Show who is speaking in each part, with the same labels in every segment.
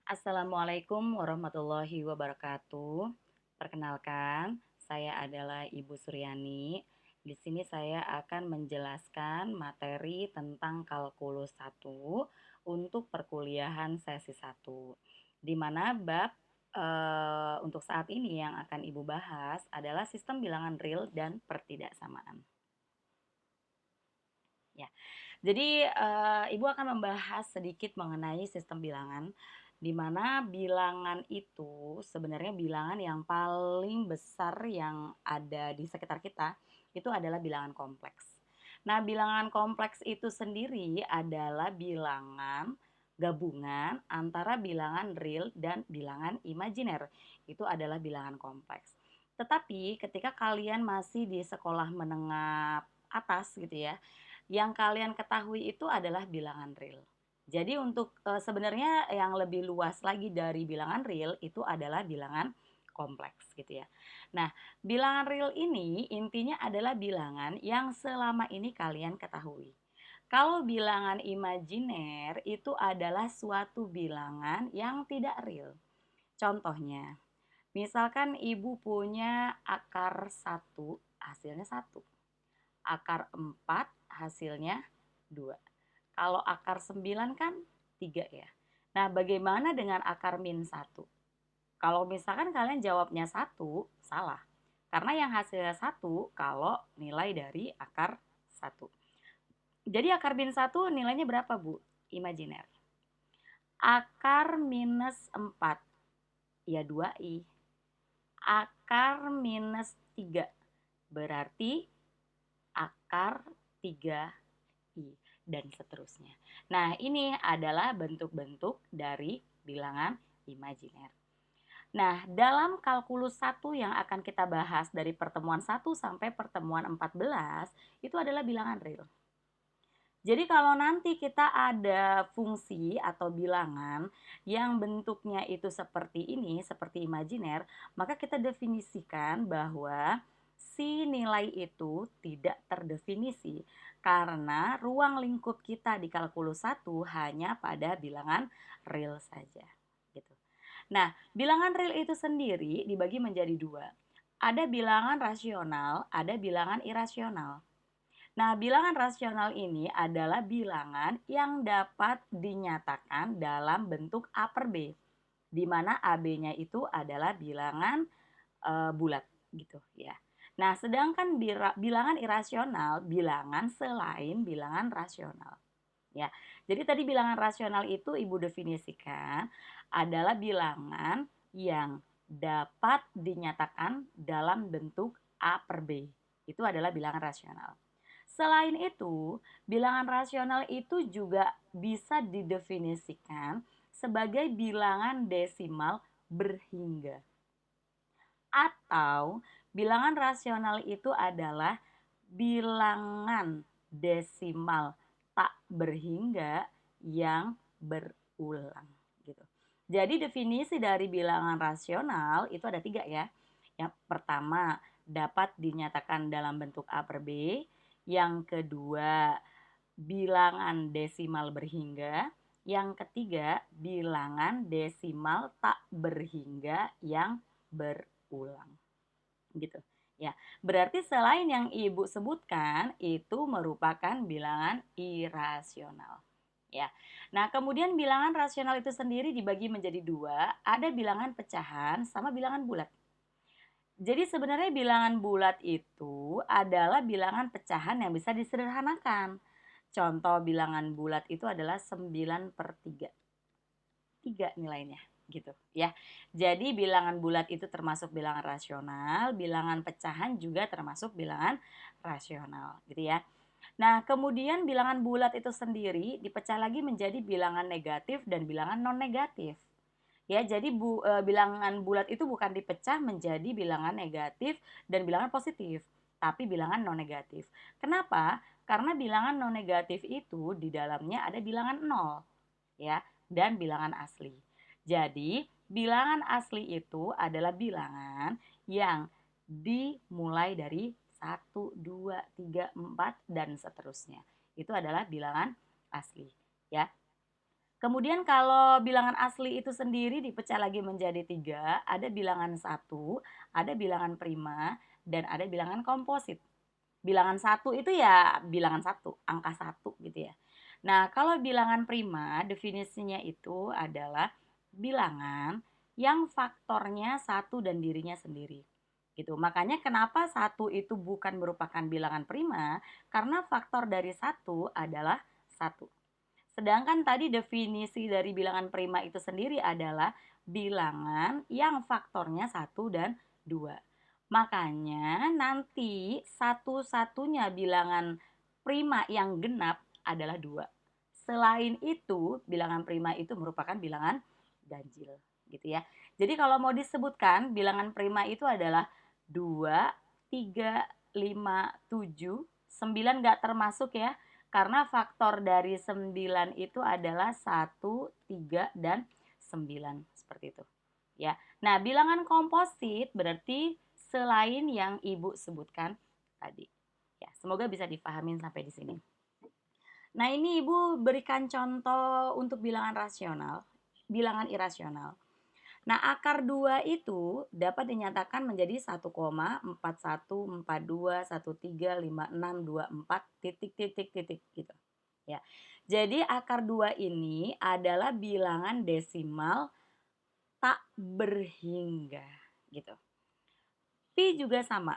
Speaker 1: Assalamualaikum warahmatullahi wabarakatuh. Perkenalkan, saya adalah Ibu Suryani. Di sini saya akan menjelaskan materi tentang kalkulus 1 untuk perkuliahan sesi 1. Di mana bab untuk saat ini yang akan Ibu bahas adalah sistem bilangan real dan pertidaksamaan. Ya. Jadi, Ibu akan membahas sedikit mengenai sistem bilangan, di mana bilangan itu sebenarnya bilangan yang paling besar yang ada di sekitar kita, itu adalah bilangan kompleks. Nah, bilangan kompleks itu sendiri adalah bilangan gabungan antara bilangan real dan bilangan imajiner. Itu adalah bilangan kompleks. Tetapi ketika kalian masih di sekolah menengah atas gitu ya, yang kalian ketahui itu adalah bilangan real. Jadi untuk sebenarnya yang lebih luas lagi dari bilangan real itu adalah bilangan kompleks gitu ya. Nah, bilangan real ini intinya adalah bilangan yang selama ini kalian ketahui. Kalau bilangan imajiner itu adalah suatu bilangan yang tidak real. Contohnya, misalkan ibu punya akar 1, hasilnya 1. Akar 4 hasilnya 2. Kalau akar 9 kan 3 ya. Nah, bagaimana dengan akar min 1? Kalau misalkan kalian jawabnya 1, salah. Karena yang hasilnya 1 kalau nilai dari akar 1. Jadi akar min 1 nilainya berapa, Bu? Imajiner. Akar minus 4, ya 2i. Akar minus 3, berarti akar 3i, dan seterusnya. Nah, ini adalah bentuk-bentuk dari bilangan imajiner. Nah, dalam kalkulus 1 yang akan kita bahas dari pertemuan 1 sampai pertemuan 14, itu adalah bilangan real. Jadi kalau nanti kita ada fungsi atau bilangan yang bentuknya itu seperti ini, seperti imajiner, maka kita definisikan bahwa si nilai itu tidak terdefinisi karena ruang lingkup kita di kalkulus 1 hanya pada bilangan real saja. Gitu. Nah, bilangan real itu sendiri dibagi menjadi dua. Ada bilangan rasional, ada bilangan irasional. Nah, bilangan rasional ini adalah bilangan yang dapat dinyatakan dalam bentuk A per B, di mana AB-nya itu adalah bilangan bulat gitu ya. Nah, sedangkan bilangan irasional, bilangan selain bilangan rasional. Ya. Jadi tadi bilangan rasional itu Ibu definisikan adalah bilangan yang dapat dinyatakan dalam bentuk A per B. Itu adalah bilangan rasional. Selain itu, bilangan rasional itu juga bisa didefinisikan sebagai bilangan desimal berhingga. Atau bilangan rasional itu adalah bilangan desimal tak berhingga yang berulang gitu. Jadi definisi dari bilangan rasional itu ada 3 ya. Yang pertama, dapat dinyatakan dalam bentuk A per B. Yang kedua, bilangan desimal berhingga. Yang ketiga, bilangan desimal tak berhingga yang berulang. Gitu. Ya, berarti selain yang Ibu sebutkan itu merupakan bilangan irasional. Ya. Nah, kemudian bilangan rasional itu sendiri dibagi menjadi dua, ada bilangan pecahan sama bilangan bulat. Jadi sebenarnya bilangan bulat itu adalah bilangan pecahan yang bisa disederhanakan. Contoh bilangan bulat itu adalah 9 per 3. 3 nilainya gitu ya. Jadi bilangan bulat itu termasuk bilangan rasional, bilangan pecahan juga termasuk bilangan rasional gitu ya. Nah, kemudian bilangan bulat itu sendiri dipecah lagi menjadi bilangan negatif dan bilangan non negatif. Ya, jadi bilangan bulat itu bukan dipecah menjadi bilangan negatif dan bilangan positif, tapi bilangan non negatif. Kenapa? Karena bilangan non negatif itu di dalamnya ada bilangan nol, ya, dan bilangan asli. Jadi, bilangan asli itu adalah bilangan yang dimulai dari 1, 2, 3, 4 dan seterusnya. Itu adalah bilangan asli, ya. Kemudian kalau bilangan asli itu sendiri dipecah lagi menjadi 3, ada bilangan 1, ada bilangan prima, dan ada bilangan komposit. Bilangan 1 itu ya bilangan 1, angka 1 gitu ya. Nah, kalau bilangan prima definisinya itu adalah bilangan yang faktornya 1 dan dirinya sendiri. Gitu. Makanya kenapa 1 itu bukan merupakan bilangan prima, karena faktor dari 1 adalah 1. Sedangkan tadi definisi dari bilangan prima itu sendiri adalah bilangan yang faktornya 1 dan 2. Makanya nanti satu-satunya bilangan prima yang genap adalah 2. Selain itu, bilangan prima itu merupakan bilangan ganjil, gitu ya. Jadi kalau mau disebutkan, bilangan prima itu adalah 2, 3, 5, 7, 9 nggak termasuk ya, karena faktor dari 9 itu adalah 1, 3, dan 9. Seperti itu. Ya. Nah, bilangan komposit berarti selain yang Ibu sebutkan tadi. Ya, semoga bisa dipahamin sampai di sini. Nah, ini Ibu berikan contoh untuk bilangan rasional, bilangan irasional. Nah, akar 2 itu dapat dinyatakan menjadi 1,4142135624 titik titik titik gitu. Ya. Jadi akar 2 ini adalah bilangan desimal tak berhingga gitu. Pi juga sama.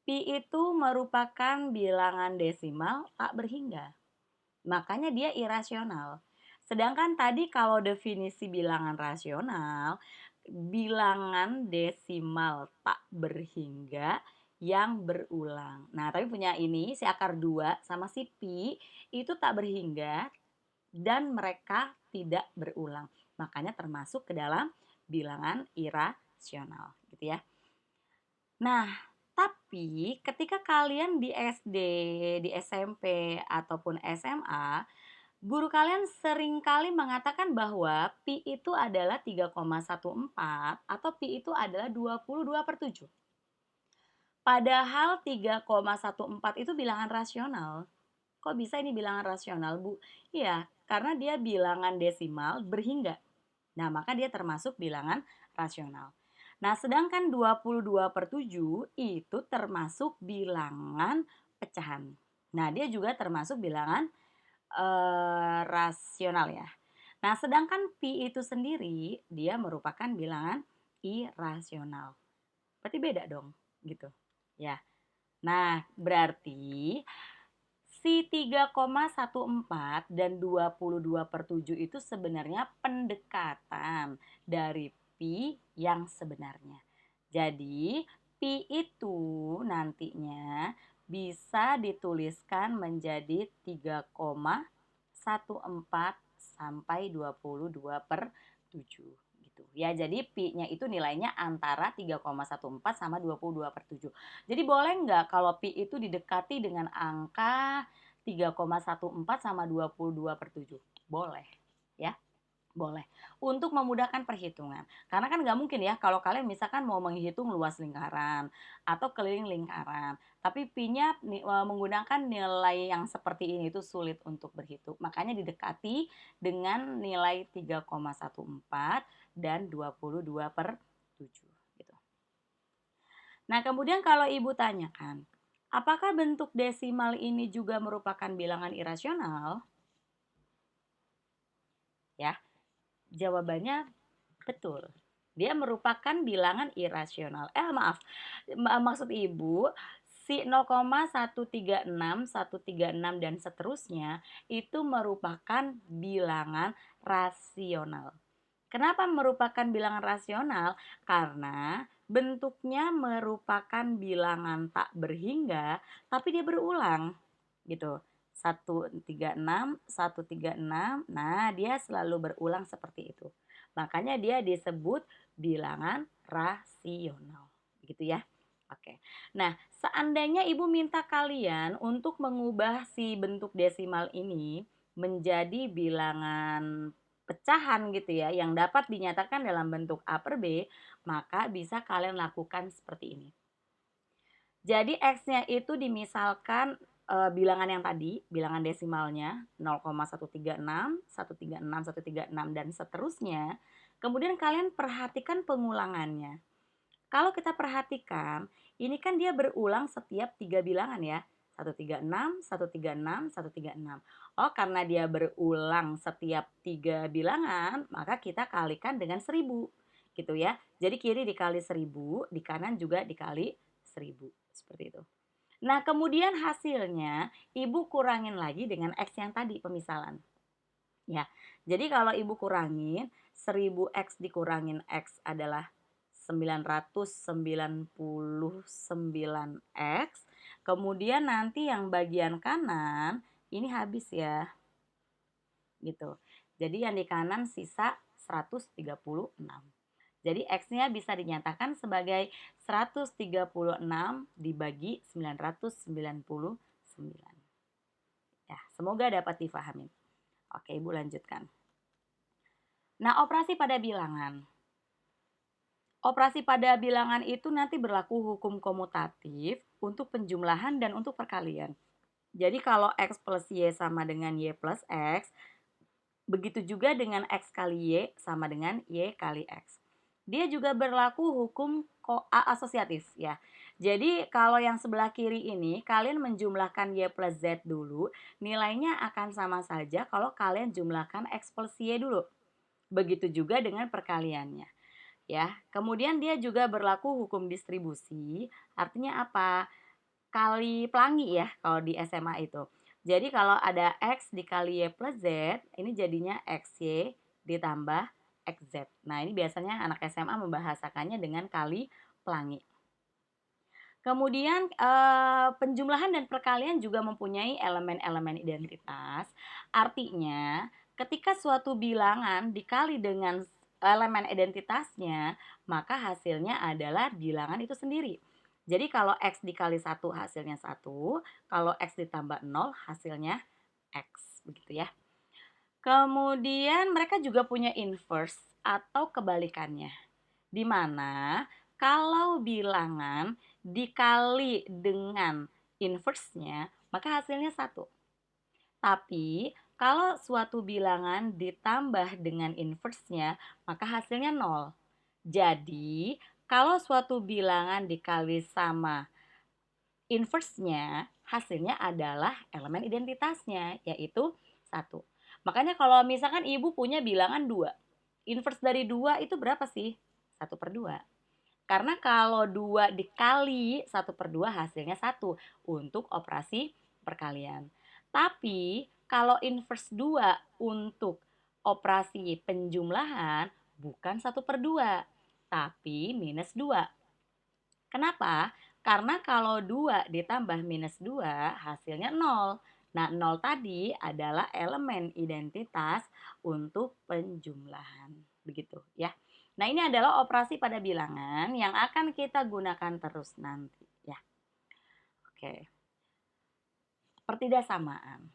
Speaker 1: Pi itu merupakan bilangan desimal tak berhingga. Makanya dia irasional. Sedangkan tadi kalau definisi bilangan rasional, bilangan desimal tak berhingga yang berulang. Nah, tapi punya ini si akar 2 sama si pi itu tak berhingga dan mereka tidak berulang. Makanya termasuk ke dalam bilangan irasional, gitu ya. Nah, tapi ketika kalian di SD, di SMP ataupun SMA, guru kalian seringkali mengatakan bahwa pi itu adalah 3,14 atau pi itu adalah 22/7. Padahal 3,14 itu bilangan rasional. Kok bisa ini bilangan rasional, Bu? Iya, karena dia bilangan desimal berhingga. Nah, maka dia termasuk bilangan rasional. Nah, sedangkan 22/7 itu termasuk bilangan pecahan. Nah, dia juga termasuk bilangan rasional ya. Nah, sedangkan pi itu sendiri dia merupakan bilangan irasional. Berarti beda dong, gitu. Ya. Nah, berarti si 3,14 dan 22/7 itu sebenarnya pendekatan dari pi yang sebenarnya. Jadi, pi itu nantinya bisa dituliskan menjadi 3,14 sampai 22/7 gitu. Ya, jadi pi-nya itu nilainya antara 3,14 sama 22/7. Jadi boleh nggak kalau pi itu didekati dengan angka 3,14 sama 22/7? Boleh, ya. Boleh. Untuk memudahkan perhitungan. Karena kan nggak mungkin ya kalau kalian misalkan mau menghitung luas lingkaran atau keliling lingkaran. Tapi pi-nya menggunakan nilai yang seperti ini itu sulit untuk berhitung. Makanya didekati dengan nilai 3,14 dan 22/7 gitu. Nah, kemudian kalau Ibu tanyakan, apakah bentuk desimal ini juga merupakan bilangan irasional? Ya, jawabannya betul. Dia merupakan bilangan irasional. Maaf. Maksud Ibu, si 0,136, 136 dan seterusnya itu merupakan bilangan rasional. Kenapa merupakan bilangan rasional? Karena bentuknya merupakan bilangan tak berhingga, tapi dia berulang. Gitu. 136, 136. Nah, dia selalu berulang seperti itu. Makanya dia disebut bilangan rasional. Begitu ya. Oke. Nah, seandainya Ibu minta kalian untuk mengubah si bentuk desimal ini menjadi bilangan pecahan gitu ya, yang dapat dinyatakan dalam bentuk A per B, maka bisa kalian lakukan seperti ini. Jadi X-nya itu dimisalkan bilangan yang tadi, bilangan desimalnya 0,136, 136, 136 dan seterusnya. Kemudian kalian perhatikan pengulangannya. Kalau kita perhatikan, ini kan dia berulang setiap 3 bilangan ya. 136, 136, 136. Oh, karena dia berulang setiap 3 bilangan, maka kita kalikan dengan 1000. Gitu ya. Jadi kiri dikali 1000, di kanan juga dikali 1000. Seperti itu. Nah, kemudian hasilnya Ibu kurangin lagi dengan X yang tadi pemisalan. Ya. Jadi kalau Ibu kurangin 1000X dikurangin X adalah 999X. Kemudian nanti yang bagian kanan ini habis ya. Gitu. Jadi yang di kanan sisa 136. Jadi X-nya bisa dinyatakan sebagai 136 dibagi 999. Ya, semoga dapat difahami. Oke, Ibu lanjutkan. Nah, operasi pada bilangan. Operasi pada bilangan itu nanti berlaku hukum komutatif untuk penjumlahan dan untuk perkalian. Jadi kalau X plus Y sama dengan Y plus X, begitu juga dengan X kali Y sama dengan Y kali X. Dia juga berlaku hukum asosiatif ya. Jadi kalau yang sebelah kiri ini kalian menjumlahkan Y plus Z dulu, nilainya akan sama saja kalau kalian jumlahkan X plus Y dulu. Begitu juga dengan perkaliannya. Ya, kemudian dia juga berlaku hukum distribusi, artinya apa? Kali pelangi ya kalau di SMA itu. Jadi kalau ada X dikali Y plus Z, ini jadinya XY ditambah XZ. Nah, ini biasanya anak SMA membahasakannya dengan kali pelangi. Kemudian penjumlahan dan perkalian juga mempunyai elemen-elemen identitas. Artinya, ketika suatu bilangan dikali dengan elemen identitasnya, maka hasilnya adalah bilangan itu sendiri. Jadi kalau X dikali 1 hasilnya 1, kalau X ditambah 0 hasilnya X, begitu ya. Kemudian mereka juga punya inverse atau kebalikannya. Di mana kalau bilangan dikali dengan inverse-nya, maka hasilnya 1. Tapi kalau suatu bilangan ditambah dengan inverse-nya, maka hasilnya 0. Jadi, kalau suatu bilangan dikali sama inverse-nya, hasilnya adalah elemen identitasnya, yaitu 1. Makanya kalau misalkan Ibu punya bilangan 2, inverse dari 2 itu berapa sih? 1/2. Karena kalau 2 dikali 1/2 hasilnya 1 untuk operasi perkalian. Tapi kalau inverse 2 untuk operasi penjumlahan bukan 1/2, tapi minus 2. Kenapa? Karena kalau 2 ditambah minus 2 hasilnya 0. Nah, 0 tadi adalah elemen identitas untuk penjumlahan. Begitu ya. Nah, ini adalah operasi pada bilangan yang akan kita gunakan terus nanti ya. Oke. Pertidaksamaan.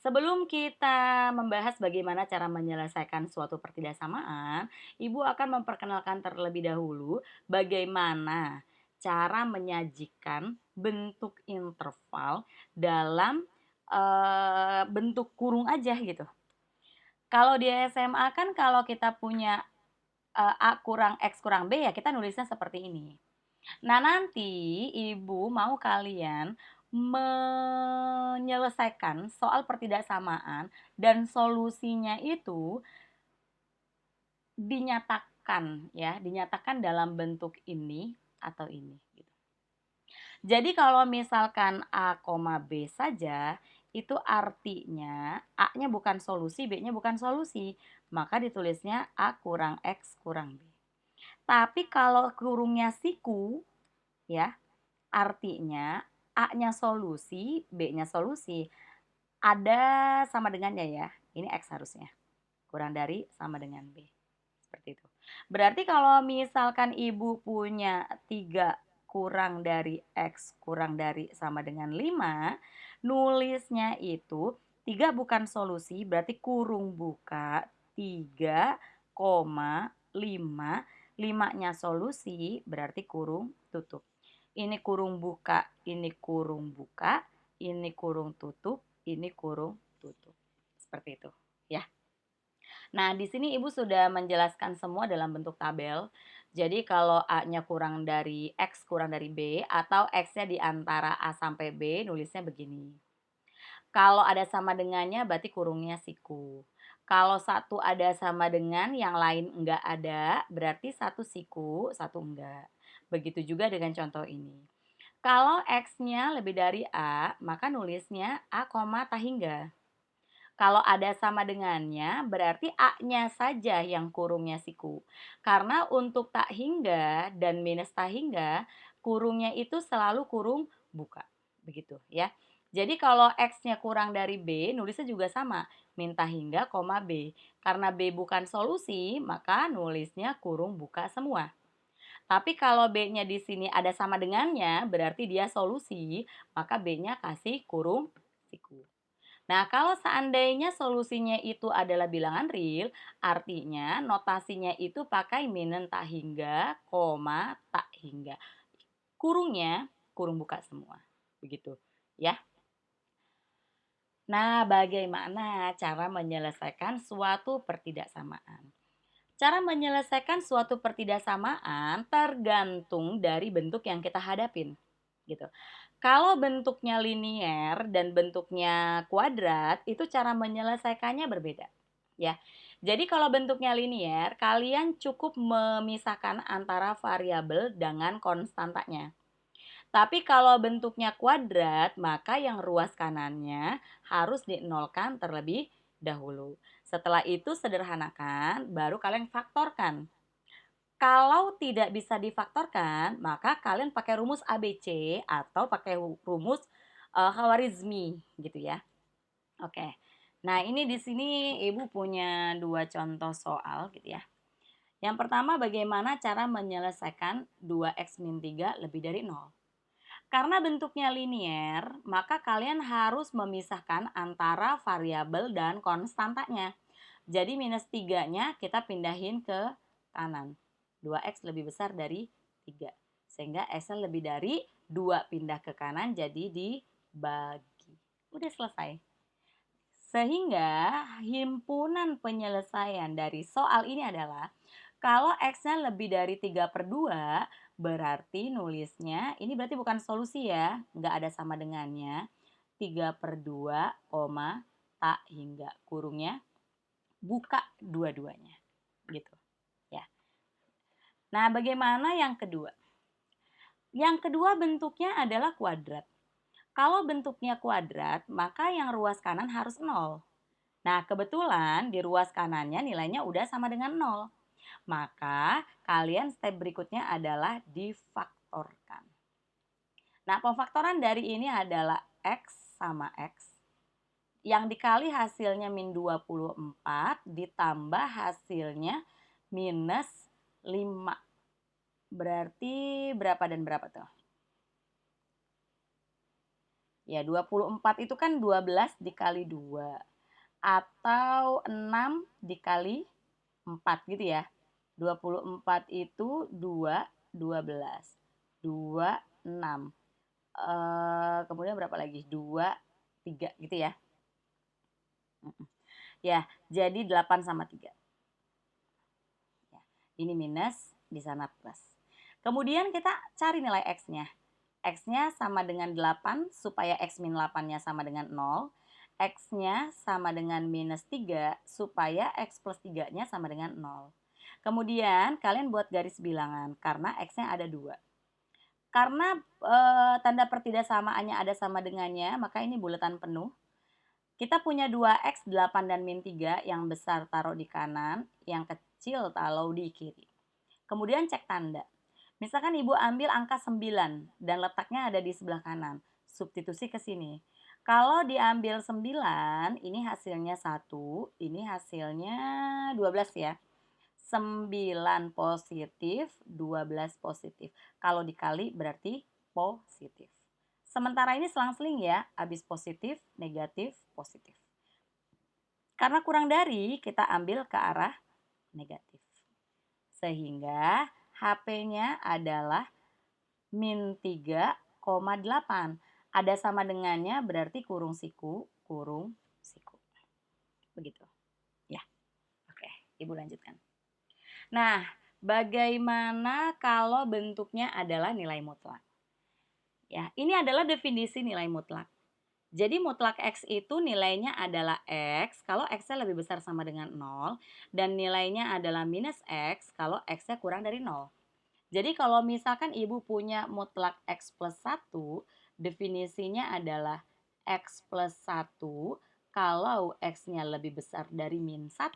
Speaker 1: Sebelum kita membahas bagaimana cara menyelesaikan suatu pertidaksamaan, Ibu akan memperkenalkan terlebih dahulu bagaimana cara menyajikan bentuk interval dalam bentuk kurung aja gitu. Kalau di SMA kan kalau kita punya A kurang X kurang B ya kita nulisnya seperti ini. Nah, nanti Ibu mau kalian menyelesaikan soal pertidaksamaan dan solusinya itu dinyatakan dalam bentuk ini atau ini gitu. Jadi kalau misalkan A, B saja itu artinya A-nya bukan solusi, B-nya bukan solusi, maka ditulisnya A kurang X kurang B. Tapi kalau kurungnya siku ya, artinya A-nya solusi, B-nya solusi. Ada sama dengannya ya. Ini X harusnya. Kurang dari sama dengan B. Seperti itu. Berarti kalau misalkan Ibu punya 3 kurang dari X kurang dari sama dengan 5, nulisnya itu 3 bukan solusi, berarti kurung buka 3,5. 5-nya solusi, berarti kurung tutup. Ini kurung buka, ini kurung buka, ini kurung tutup, ini kurung tutup. Seperti itu, ya. Nah, di sini Ibu sudah menjelaskan semua dalam bentuk tabel. Jadi kalau A-nya kurang dari X kurang dari B atau X-nya di antara A sampai B, nulisnya begini. Kalau ada sama dengannya berarti kurungnya siku. Kalau satu ada sama dengan yang lain enggak ada, berarti satu siku, satu enggak. Begitu juga dengan contoh ini. Kalau X-nya lebih dari A, maka nulisnya A, tak hingga. Kalau ada sama dengannya, berarti A-nya saja yang kurungnya siku. Karena untuk tak hingga dan minus tak hingga, kurungnya itu selalu kurung buka. Begitu ya. Jadi kalau X-nya kurang dari B, nulisnya juga sama. Min tak hingga, B. Karena B bukan solusi, maka nulisnya kurung buka semua. Tapi kalau B-nya di sini ada sama dengannya, berarti dia solusi, maka B-nya kasih kurung siku. Nah, kalau seandainya solusinya itu adalah bilangan real, artinya notasinya itu pakai minen tak hingga, tak hingga. Kurungnya, kurung buka semua. Begitu, ya. Nah, bagaimana cara menyelesaikan suatu pertidaksamaan? Cara menyelesaikan suatu pertidaksamaan tergantung dari bentuk yang kita hadapin, gitu. Kalau bentuknya linier dan bentuknya kuadrat, itu cara menyelesaikannya berbeda, ya. Jadi kalau bentuknya linier, kalian cukup memisahkan antara variabel dengan konstantanya. Tapi kalau bentuknya kuadrat, maka yang ruas kanannya harus dinolkan terlebih dahulu. Setelah itu sederhanakan, baru kalian faktorkan. Kalau tidak bisa difaktorkan, maka kalian pakai rumus ABC atau pakai rumus Khawarizmi gitu ya. Oke. Nah, ini di sini Ibu punya dua contoh soal gitu ya. Yang pertama, bagaimana cara menyelesaikan 2x min 3 lebih dari 0. Karena bentuknya linier, maka kalian harus memisahkan antara variabel dan konstantanya. Jadi minus 3-nya kita pindahin ke kanan. 2x lebih besar dari 3. Sehingga x-nya lebih dari 2 pindah ke kanan jadi dibagi. Udah selesai. Sehingga himpunan penyelesaian dari soal ini adalah kalau x-nya lebih dari 3/2 berarti nulisnya, ini berarti bukan solusi ya, nggak ada sama dengannya. 3/2, tak hingga kurungnya buka dua-duanya gitu ya. Nah, bagaimana yang kedua? Yang kedua bentuknya adalah kuadrat. Kalau bentuknya kuadrat, maka yang ruas kanan harus 0. Nah, kebetulan di ruas kanannya nilainya udah sama dengan 0. Maka kalian step berikutnya adalah difaktorkan. Nah, pemfaktoran dari ini adalah X sama X yang dikali hasilnya min 24 ditambah hasilnya minus 5. Berarti berapa dan berapa tuh? Ya, 24 itu kan 12 dikali 2 atau 6 dikali 4 gitu ya. 24 itu 2, 12. 2, 6. Kemudian berapa lagi? 2, 3 gitu ya. Ya, jadi 8 sama 3. Ya, ini minus, di sana plus. Kemudian kita cari nilai X-nya. X-nya sama dengan 8 supaya X min 8-nya sama dengan 0. X-nya sama dengan minus 3 supaya X plus 3-nya sama dengan 0. Kemudian kalian buat garis bilangan karena X-nya ada 2. Karena tanda pertidaksamaannya ada sama dengannya, maka ini bulatan penuh. Kita punya 2X, 8 dan min 3, yang besar taruh di kanan, yang kecil taruh di kiri. Kemudian cek tanda. Misalkan Ibu ambil angka 9 dan letaknya ada di sebelah kanan. Substitusi ke sini. Kalau diambil 9, ini hasilnya 1, ini hasilnya 12 ya. 9 positif, 12 positif. Kalau dikali berarti positif. Sementara ini selang-seling ya, habis positif, negatif, positif. Karena kurang dari, kita ambil ke arah negatif. Sehingga HP-nya adalah min 3,8. Ada sama dengannya berarti kurung siku, kurung siku. Begitu. Ya, oke. Ibu lanjutkan. Nah, bagaimana kalau bentuknya adalah nilai mutlak? Ya, ini adalah definisi nilai mutlak. Jadi mutlak X itu nilainya adalah X kalau X-nya lebih besar sama dengan 0 dan nilainya adalah minus X kalau X-nya kurang dari 0. Jadi kalau misalkan ibu punya mutlak X plus 1, definisinya adalah X plus 1 kalau X-nya lebih besar dari min 1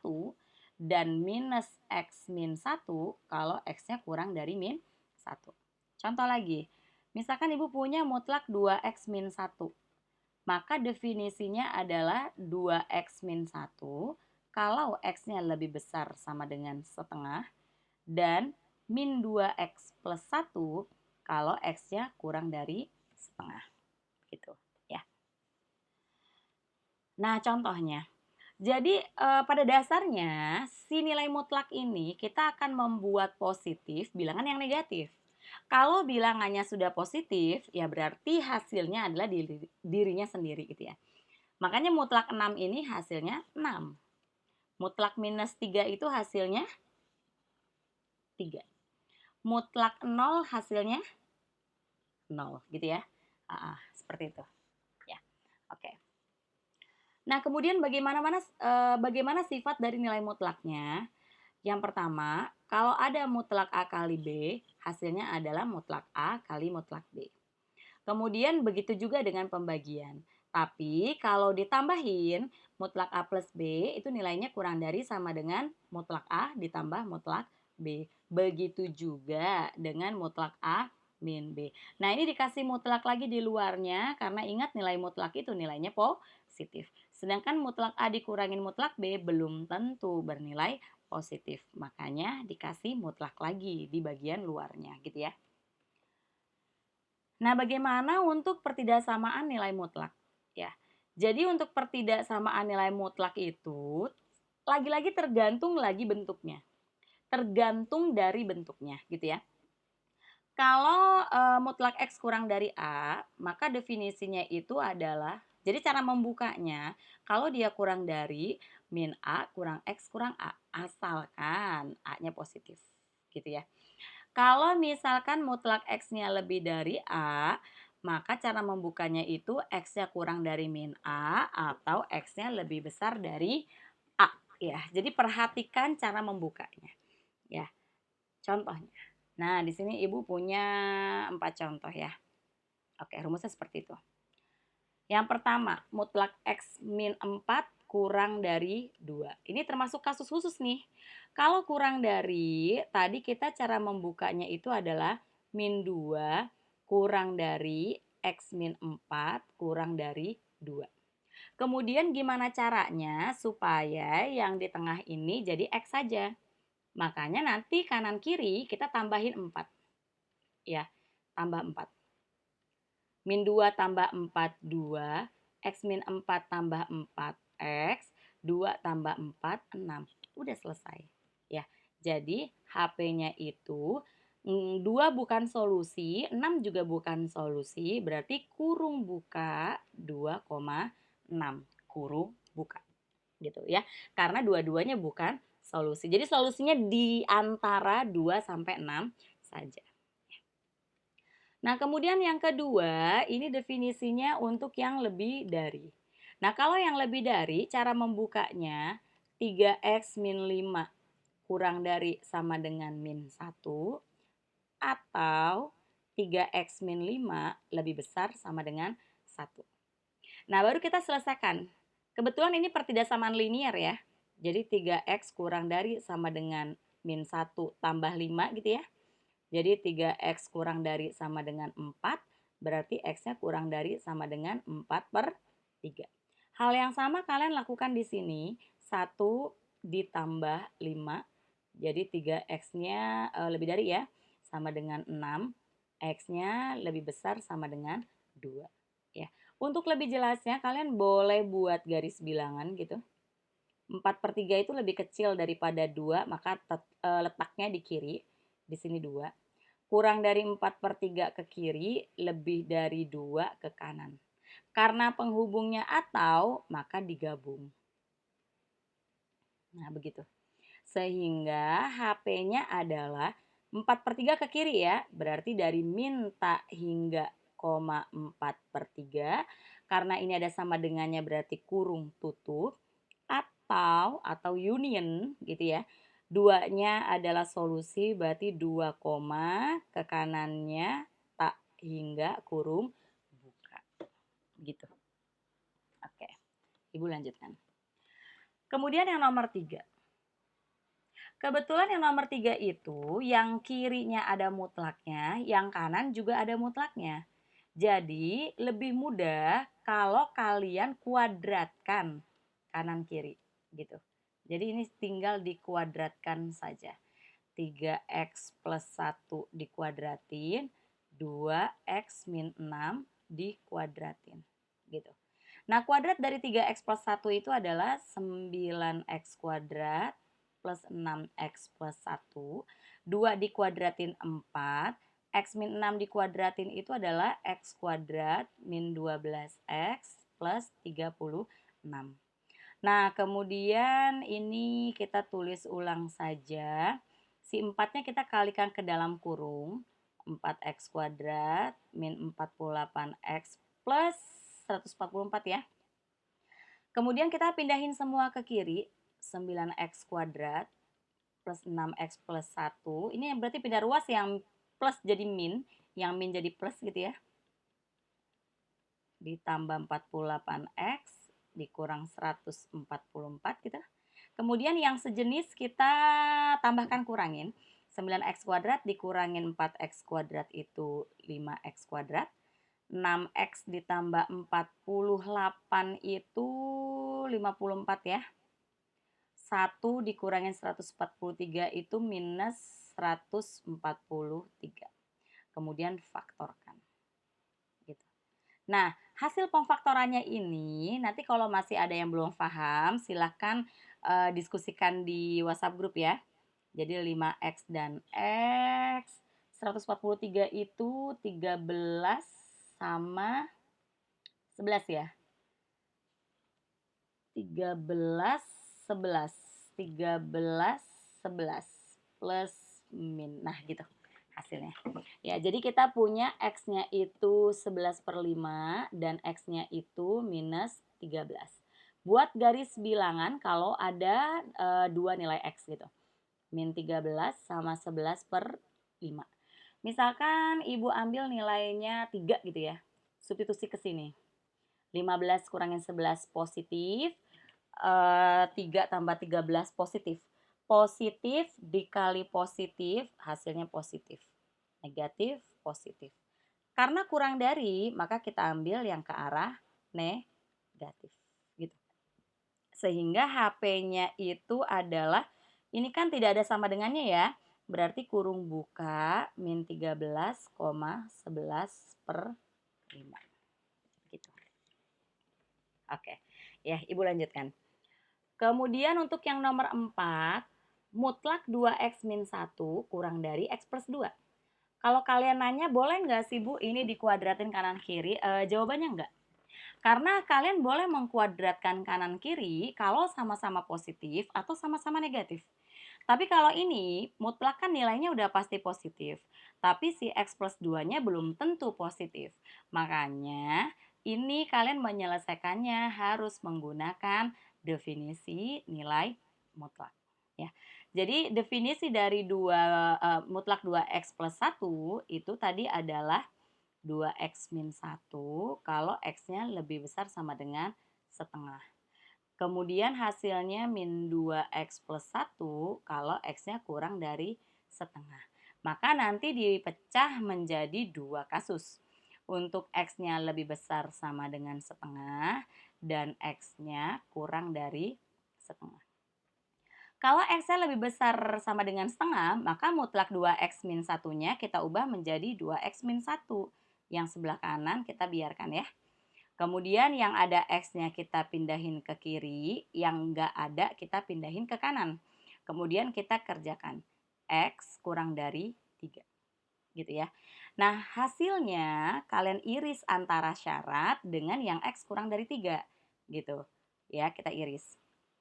Speaker 1: dan minus X min 1 kalau X-nya kurang dari min 1. Contoh lagi, misalkan ibu punya mutlak 2X min 1, maka definisinya adalah 2X min 1 kalau X-nya lebih besar sama dengan setengah dan min 2X plus 1 kalau X-nya kurang dari setengah. Gitu ya. Nah, contohnya. Jadi pada dasarnya si nilai mutlak ini kita akan membuat positif bilangan yang negatif. Kalau bilangannya sudah positif, ya berarti hasilnya adalah dirinya sendiri gitu ya. Makanya mutlak 6 ini hasilnya 6. Mutlak minus 3 itu hasilnya 3. Mutlak 0 hasilnya 0 gitu ya. Seperti itu. Ya. Oke. Nah, kemudian bagaimana sifat dari nilai mutlaknya? Yang pertama, kalau ada mutlak A kali B, hasilnya adalah mutlak A kali mutlak B. Kemudian begitu juga dengan pembagian. Tapi kalau ditambahin mutlak A plus B itu nilainya kurang dari sama dengan mutlak A ditambah mutlak B. Begitu juga dengan mutlak A min B. Nah, ini dikasih mutlak lagi di luarnya karena ingat nilai mutlak itu nilainya positif. Sedangkan mutlak A dikurangin mutlak B belum tentu bernilai positif. Makanya dikasih mutlak lagi di bagian luarnya gitu ya. Nah, bagaimana untuk pertidaksamaan nilai mutlak? Ya. Jadi untuk pertidaksamaan nilai mutlak itu lagi-lagi tergantung lagi bentuknya. Tergantung dari bentuknya gitu ya. Kalau mutlak X kurang dari A, maka definisinya itu adalah, jadi cara membukanya, kalau dia kurang dari min A kurang X kurang A, asalkan A-nya positif gitu ya. Kalau misalkan mutlak X-nya lebih dari A, maka cara membukanya itu X-nya kurang dari min A atau X-nya lebih besar dari A ya. Jadi perhatikan cara membukanya ya. Contohnya. Nah, di sini Ibu punya 4 contoh ya. Oke, rumusnya seperti itu. Yang pertama, mutlak X min 4 kurang dari 2. Ini termasuk kasus khusus nih. Kalau kurang dari, tadi kita cara membukanya itu adalah min 2 kurang dari X min 4 kurang dari 2. Kemudian gimana caranya supaya yang di tengah ini jadi X saja? Makanya nanti kanan kiri kita tambahin 4. Ya, tambah 4. Min 2 tambah 4, 2. X min 4 tambah 4X. 2 tambah 4, 6. Udah selesai. Ya, jadi HP-nya itu 2 bukan solusi, 6 juga bukan solusi, berarti kurung buka 2,6. Kurung buka. Gitu ya. Karena dua-duanya bukan solusi. Jadi solusinya di antara 2 sampai 6 saja. Nah, kemudian yang kedua, ini definisinya untuk yang lebih dari. Nah, kalau yang lebih dari, cara membukanya 3X min 5 kurang dari sama dengan min 1 atau 3X min 5 lebih besar sama dengan 1. Nah, baru kita selesaikan. Kebetulan ini pertidaksamaan linier ya. Jadi 3X kurang dari sama dengan min 1 tambah 5 gitu ya. Jadi 3X kurang dari sama dengan 4, berarti X-nya kurang dari sama dengan 4/3. Hal yang sama kalian lakukan di sini, 1 ditambah 5, jadi 3X-nya lebih dari ya, sama dengan 6, X-nya lebih besar sama dengan 2. Ya. Untuk lebih jelasnya kalian boleh buat garis bilangan gitu. 4/3 itu lebih kecil daripada 2, maka letaknya di kiri, di sini 2. Kurang dari 4/3 ke kiri, lebih dari 2 ke kanan. Karena penghubungnya atau, maka digabung. Nah, begitu. Sehingga HP-nya adalah 4/3 ke kiri ya. Berarti dari minta hingga koma 4/3. Karena ini ada sama dengannya berarti kurung tutup. Atau union gitu ya. Duanya adalah solusi berarti 2 koma ke kanannya tak hingga kurung buka. Gitu. Oke. Ibu lanjutkan. Kemudian yang nomor 3. Kebetulan yang nomor 3 itu yang kirinya ada mutlaknya, yang kanan juga ada mutlaknya. Jadi lebih mudah kalau kalian kuadratkan kanan kiri gitu. Jadi ini tinggal dikuadratkan saja. 3x plus 1 dikuadratin, 2x min 6 dikuadratin gitu. Nah, kuadrat dari 3x plus 1 itu adalah 9x kuadrat plus 6x plus 1. 2 dikuadratin 4. X min 6 dikuadratin itu adalah x kuadrat min 12x plus 36. Nah, kemudian ini kita tulis ulang saja. Si 4-nya kita kalikan ke dalam kurung. 4x kuadrat min 48x plus 144 ya. Kemudian kita pindahin semua ke kiri. 9x kuadrat plus 6x plus 1. Ini berarti pindah ruas yang plus jadi min. Yang min jadi plus gitu ya. Ditambah 48x dikurang 144 gitu. Kemudian yang sejenis kita tambahkan kurangin. 9x kuadrat dikurangin 4x kuadrat itu 5x kuadrat. 6x ditambah 48 itu 54 ya. 1 dikurangin 143 itu minus 143. Kemudian faktorkan. Gitu. Nah, hasil pemfaktorannya ini nanti kalau masih ada yang belum paham silahkan diskusikan di WhatsApp grup ya. Jadi 5x dan x 143 itu 13 sama 11 ya. 13 11 13 11 plus min. Nah, gitu hasilnya. Ya, jadi kita punya X-nya itu 11/5 dan X-nya itu minus 13. Buat garis bilangan kalau ada dua nilai X gitu. Min 13 sama 11/5. Misalkan Ibu ambil nilainya 3 gitu ya. Substitusi ke sini. 15 kurangin 11 positif. 3 tambah 13 positif. Positif dikali positif hasilnya positif. Negatif, positif. Karena kurang dari, maka kita ambil yang ke arah negatif. Gitu. Sehingga HP-nya itu adalah, ini kan tidak ada sama dengannya ya. Berarti kurung buka min 13,11/5. Gitu. Oke. Ya, Ibu lanjutkan. Kemudian untuk yang nomor 4, mutlak 2x min 1 kurang dari x plus 2. Kalau kalian nanya boleh nggak sih Bu ini dikuadratin kanan kiri? Jawabannya enggak. Karena kalian boleh mengkuadratkan kanan kiri kalau sama-sama positif atau sama-sama negatif. Tapi kalau ini mutlak kan nilainya udah pasti positif. Tapi si x plus 2-nya belum tentu positif. Makanya ini kalian menyelesaikannya harus menggunakan definisi nilai mutlak. Ya. Jadi definisi dari mutlak 2x plus 1 itu tadi adalah 2x min 1 kalau x-nya lebih besar sama dengan setengah. Kemudian hasilnya min 2x plus 1 kalau x-nya kurang dari setengah. Maka nanti dipecah menjadi dua kasus. Untuk x-nya lebih besar sama dengan setengah dan x-nya kurang dari setengah. Kalau x-nya lebih besar sama dengan setengah, maka mutlak 2x min 1-nya kita ubah menjadi 2x min 1. Yang sebelah kanan kita biarkan ya. Kemudian yang ada X-nya kita pindahin ke kiri, yang enggak ada kita pindahin ke kanan. Kemudian kita kerjakan. X kurang dari 3. gitu ya. Nah, hasilnya kalian iris antara syarat dengan yang X kurang dari 3 gitu. Ya, kita iris.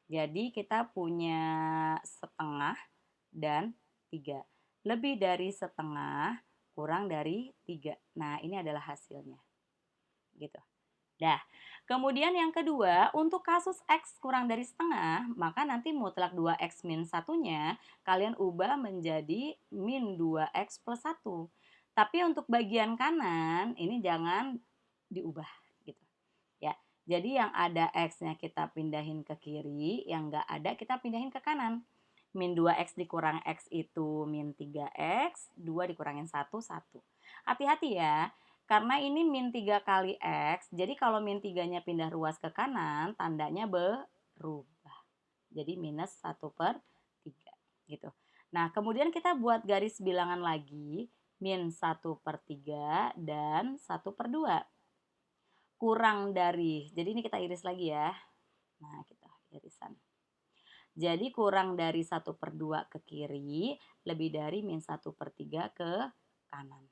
Speaker 1: Jadi kita punya setengah dan 3. Lebih dari setengah kurang dari 3. Nah, ini adalah hasilnya. Gitu. Dah, kemudian yang kedua, untuk kasus X kurang dari setengah, maka nanti mutlak 2X min satunya kalian ubah menjadi min 2X plus 1. Tapi untuk bagian kanan, ini jangan diubah gitu ya. Jadi yang ada X-nya kita pindahin ke kiri, yang nggak ada kita pindahin ke kanan. Min 2X dikurang X itu min 3X, 2 dikurangin 1, 1. Hati-hati ya, karena ini min 3 kali X, jadi kalau min 3-nya pindah ruas ke kanan, tandanya berubah. Jadi minus 1/3 gitu. Nah, kemudian kita buat garis bilangan lagi, min 1/3 dan 1/2. Kurang dari, jadi ini kita iris lagi ya. Nah, kita irisan. Jadi kurang dari 1/2 ke kiri, lebih dari min 1/3 ke kanan.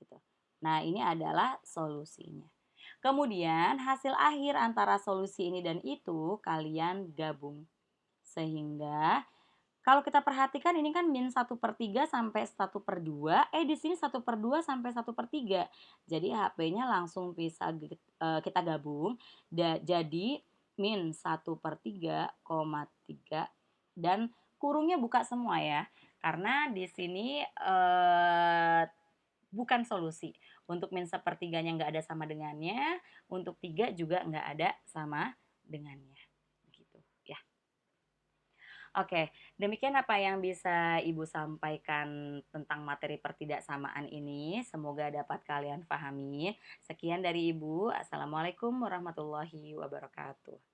Speaker 1: Gitu. Nah, ini adalah solusinya. Kemudian hasil akhir antara solusi ini dan itu kalian gabung. Sehingga kalau kita perhatikan ini kan min 1/3 sampai 1/2, di sini 1/2 sampai 1/3. Jadi HP-nya langsung bisa kita gabung, jadi min 1/3,3 dan kurungnya buka semua ya. Karena di sini bukan solusi. Untuk min sepertiganya nggak ada sama dengannya, untuk 3 juga nggak ada sama dengannya. Gitu ya. Oke, demikian apa yang bisa Ibu sampaikan tentang materi pertidaksamaan ini. Semoga dapat kalian pahami. Sekian dari Ibu. Assalamualaikum warahmatullahi wabarakatuh.